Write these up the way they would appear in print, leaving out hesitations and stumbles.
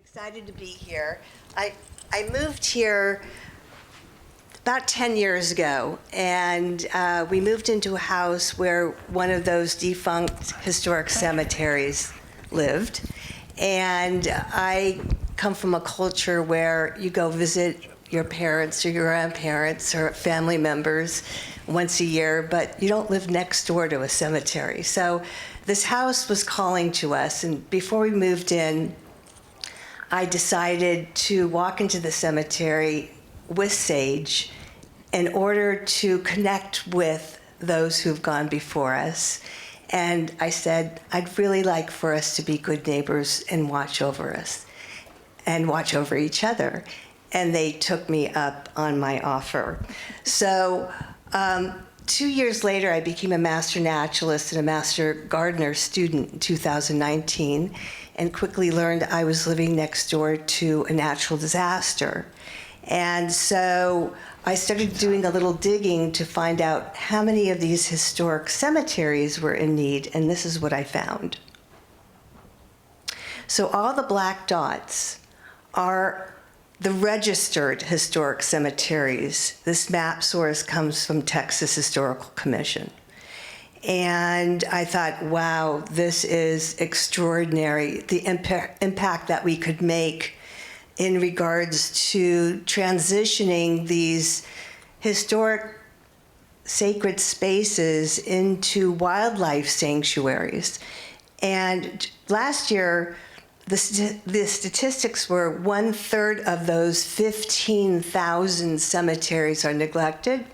excited to be here. I moved here about 10 years ago, and we moved into a house where one of those defunct historic cemeteries lived. And I come from a culture where you go visit your parents or your grandparents or family members once a year, but you don't live next door to a cemetery. So this house was calling to us, and before we moved in, I decided to walk into the cemetery with Sage in order to connect with those who've gone before us. And I said, I'd really like for us to be good neighbors and watch over us and watch over each other. And they took me up on my offer. So 2 years later, I became a master naturalist and a master gardener student in 2019, and quickly learned I was living next door to a natural disaster. And so I started doing a little digging to find out how many of these historic cemeteries were in need, and this is what I found. So all the black dots are the registered historic cemeteries. This map source comes from Texas Historical Commission. And I thought, wow, this is extraordinary, the impact that we could make in regards to transitioning these historic sacred spaces into wildlife sanctuaries. And last year, the statistics were 1/3 of those 15,000 cemeteries are neglected.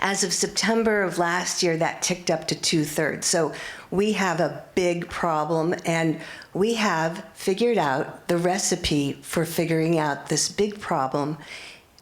As of September of last year, that ticked up to 2/3. So we have a big problem, and we have figured out the recipe for figuring out this big problem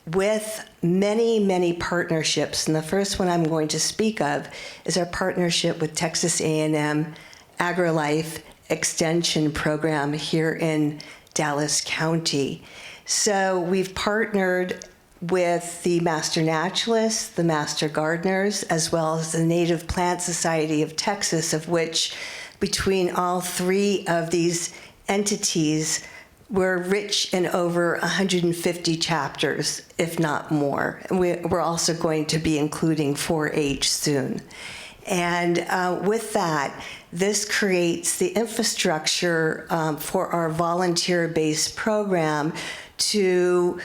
with many, many partnerships. And the first one I'm going to speak of is our partnership with Texas A&M AgriLife Extension Program here in Dallas County. So we've partnered with the Master Naturalists, the Master Gardeners, as well as the Native Plant Society of Texas, of which between all three of these entities, we're rich in over 150 chapters, if not more. And we're also going to be including 4-H soon. And with that, this creates the infrastructure for our volunteer-based program to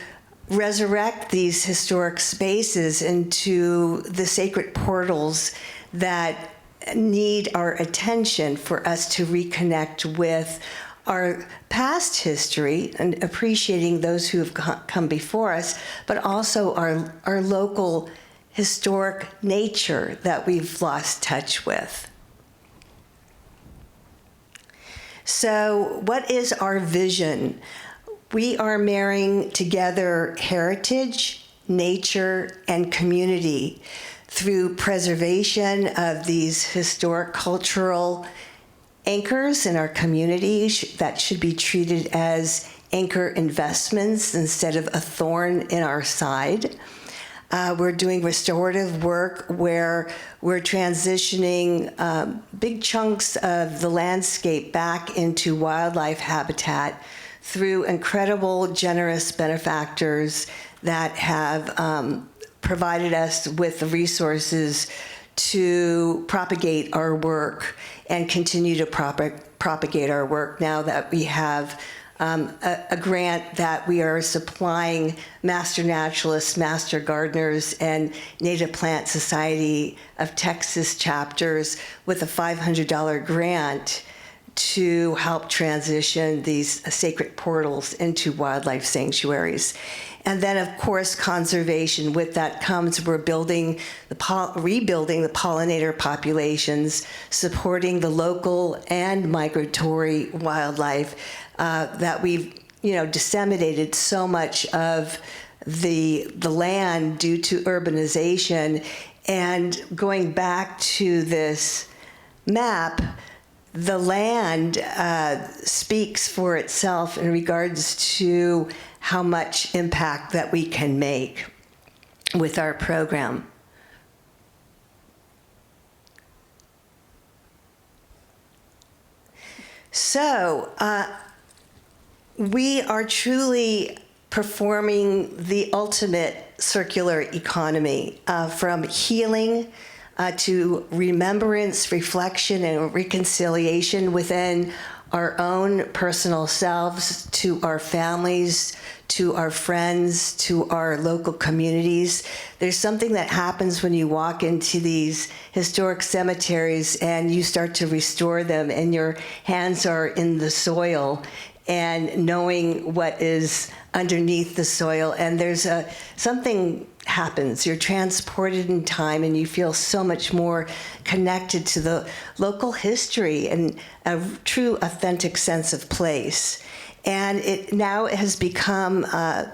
resurrect these historic spaces into the sacred portals that need our attention for us to reconnect with our past history and appreciating those who have come before us, but also our local historic nature that we've lost touch with. So what is our vision? We are marrying together heritage, nature, and community through preservation of these historic cultural anchors in our community that should be treated as anchor investments instead of a thorn in our side. We're doing restorative work where we're transitioning big chunks of the landscape back into wildlife habitat through incredible, generous benefactors that have provided us with the resources to propagate our work and continue to propagate our work now that we have a grant that we are supplying Master Naturalists, Master Gardeners, and Native Plant Society of Texas chapters with a $500 grant to help transition these sacred portals into wildlife sanctuaries. And then, of course, conservation. With that comes we're rebuilding the pollinator populations, supporting the local and migratory wildlife that we've disseminated so much of the land due to urbanization. And going back to this map, the land speaks for itself in regards to how much impact that we can make with our program. So we are truly performing the ultimate circular economy, from healing to remembrance, reflection, and reconciliation within our own personal selves, to our families, to our friends, to our local communities. There's something that happens when you walk into these historic cemeteries and you start to restore them and your hands are in the soil and knowing what is underneath the soil, and there's something happens. You're transported in time and you feel so much more connected to the local history and a true authentic sense of place. And it now has become,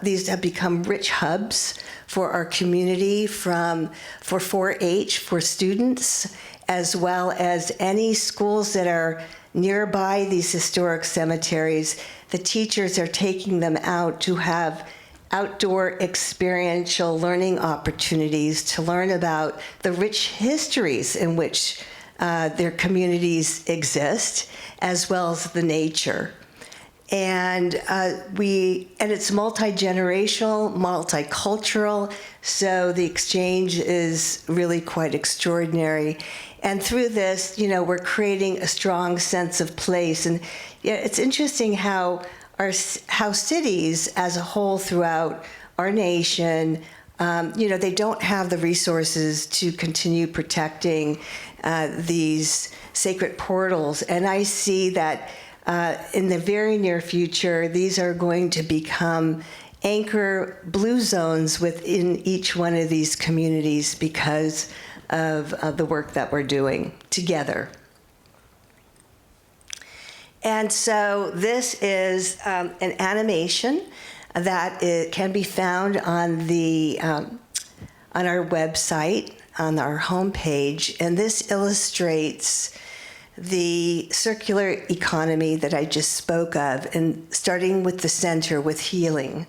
these have become rich hubs for our community, for 4-H, for students, as well as any schools that are nearby these historic cemeteries. The teachers are taking them out to have outdoor experiential learning opportunities to learn about the rich histories in which their communities exist, as well as the nature. And it's multi-generational, multicultural, so the exchange is really quite extraordinary. And through this, we're creating a strong sense of place. And it's interesting how cities as a whole throughout our nation, they don't have the resources to continue protecting these sacred portals. And I see that in the very near future, these are going to become anchor blue zones within each one of these communities because of the work that we're doing together. And so this is an animation that can be found on on our website, on our homepage, and this illustrates the circular economy that I just spoke of, and starting with the center with healing.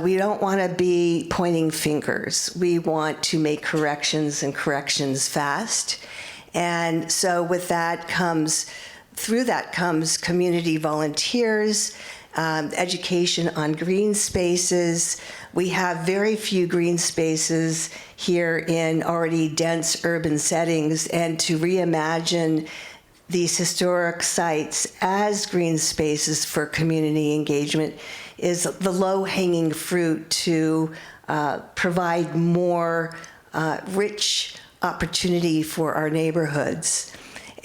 We don't want to be pointing fingers. We want to make corrections, and corrections fast. And so through that comes community volunteers, education on green spaces. We have very few green spaces here in already dense urban settings, and to reimagine these historic sites as green spaces for community engagement is the low-hanging fruit to provide more rich opportunity for our neighborhoods.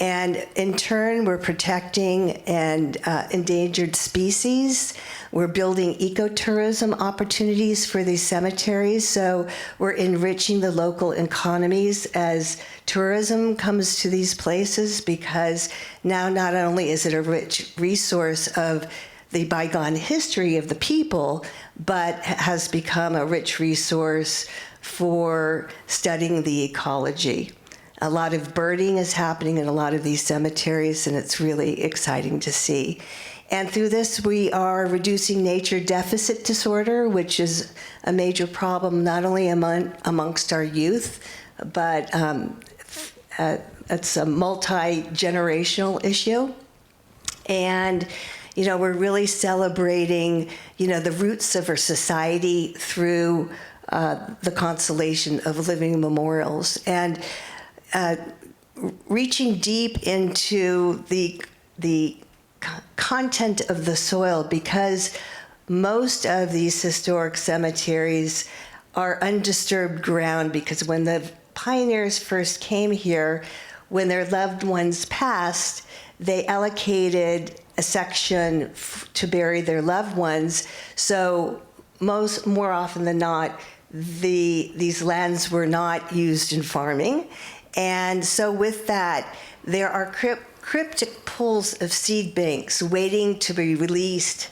And in turn, we're protecting endangered species. We're building ecotourism opportunities for these cemeteries. So we're enriching the local economies as tourism comes to these places, because now not only is it a rich resource of the bygone history of the people, but has become a rich resource for studying the ecology. A lot of birding is happening in a lot of these cemeteries, and it's really exciting to see. And through this, we are reducing nature deficit disorder, which is a major problem not only amongst our youth, but it's a multi-generational issue. And we're really celebrating, the roots of our society through the constellation of living memorials, and reaching deep into the content of the soil, because most of these historic cemeteries are undisturbed ground, because when the pioneers first came here, when their loved ones passed, they allocated a section to bury their loved ones. So more often than not, these lands were not used in farming. And so with that, there are cryptic pools of seed banks waiting to be released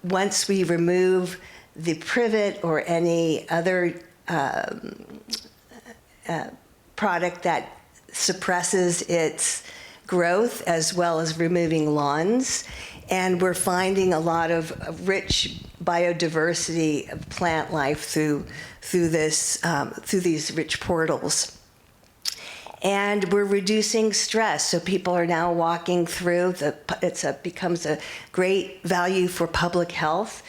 once we remove the privet or any other product that suppresses its growth, as well as removing lawns. And we're finding a lot of rich biodiversity of plant life through these rich portals. And we're reducing stress, so people are now walking through. Becomes a great value for public health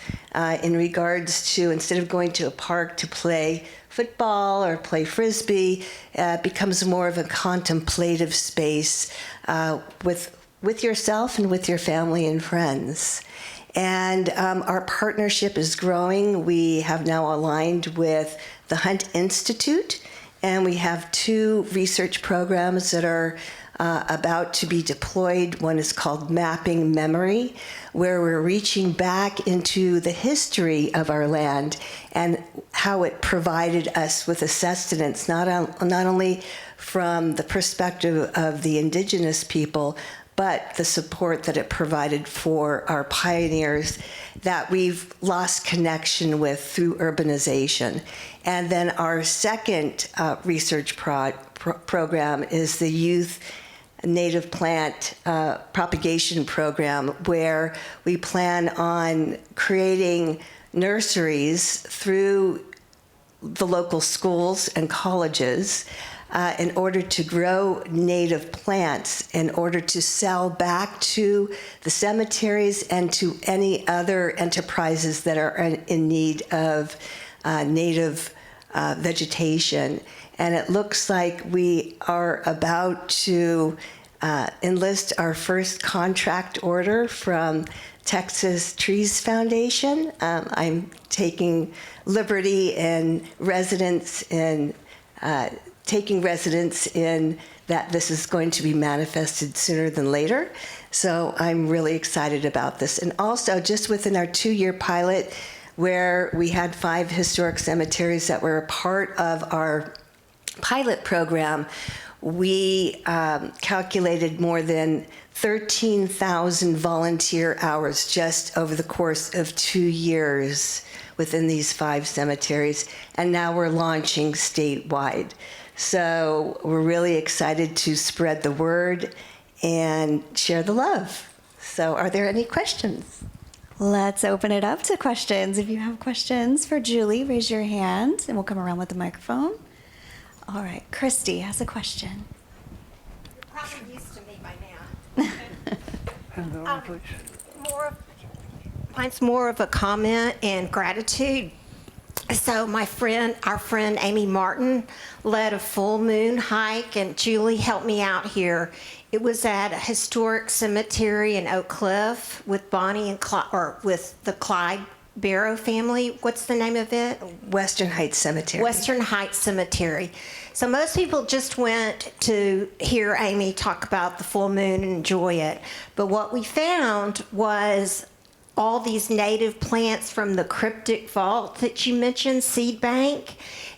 in regards to, instead of going to a park to play football or play frisbee, becomes more of a contemplative space with yourself and with your family and friends. And our partnership is growing. We have now aligned with the Hunt Institute, and we have 2 research programs that are about to be deployed. One is called Mapping Memory, where we're reaching back into the history of our land and how it provided us with a sustenance, not only from the perspective of the indigenous people, but the support that it provided for our pioneers that we've lost connection with through urbanization. And then our second research program is the Youth Native Plant Propagation Program, where we plan on creating nurseries through the local schools and colleges in order to grow native plants, in order to sell back to the cemeteries and to any other enterprises that are in need of native vegetation. And it looks like we are about to enlist our first contract order from Texas Trees Foundation. I'm taking liberty and taking residence in that this is going to be manifested sooner than later. So I'm really excited about this. And also, just within our 2-year pilot, where we had 5 historic cemeteries that were a part of our pilot program, we calculated more than 13,000 volunteer hours just over the course of 2 years within these 5 cemeteries. And now we're launching statewide. So we're really excited to spread the word and share the love. So are there any questions? Let's open it up to questions. If you have questions for Julie, raise your hand and we'll come around with the microphone. All right, Christy has a question. You're probably used to me by now. Mine's more of a comment and gratitude. So our friend Amy Martin led a full moon hike, and Julie helped me out here. It was at a historic cemetery in Oak Cliff with Bonnie and with the Clyde Barrow family. What's the name of it? Western Heights Cemetery. Western Heights Cemetery. So most people just went to hear Amy talk about the full moon and enjoy it. But what we found was all these native plants from the cryptic vault that you mentioned, seed bank,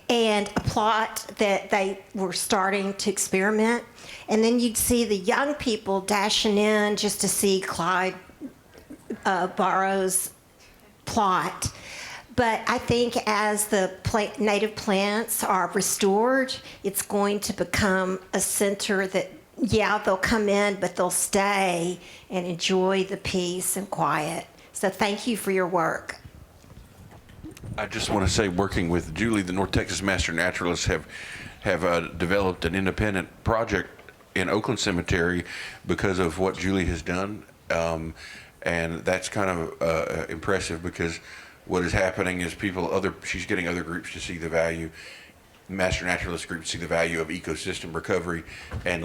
and a plot that they were starting to experiment. And then you'd see the young people dashing in just to see Clyde Barrow's plot. But I think as the native plants are restored, it's going to become a center that, yeah, they'll come in, but they'll stay and enjoy the peace and quiet. So thank you for your work. I just want to say, working with Julie, the North Texas Master Naturalists have developed an independent project in Oakland Cemetery because of what Julie has done, and that's kind of impressive because what is happening is she's getting other groups to see the value, Master Naturalist groups see the value of ecosystem recovery and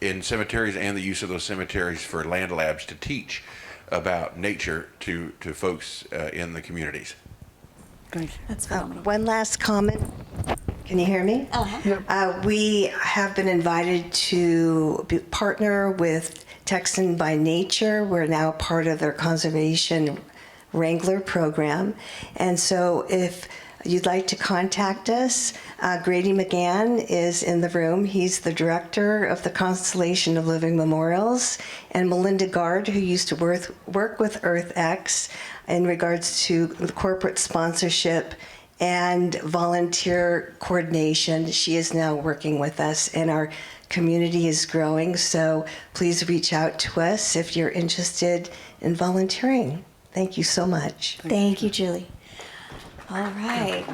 in cemeteries, and the use of those cemeteries for land labs to teach about nature to folks in the communities. That's phenomenal. One last comment. Can you hear me? We have been invited to partner with Texan by Nature. We're now part of their Conservation Wrangler program. And so if you'd like to contact us, Grady McGann is in the room. He's the director of the Constellation of Living Memorials. And Melinda Gard, who used to work with EarthX in regards to corporate sponsorship and volunteer coordination. She is now working with us, and our community is growing. So please reach out to us if you're interested in volunteering. Thank you so much. Thank you, Julie. All right.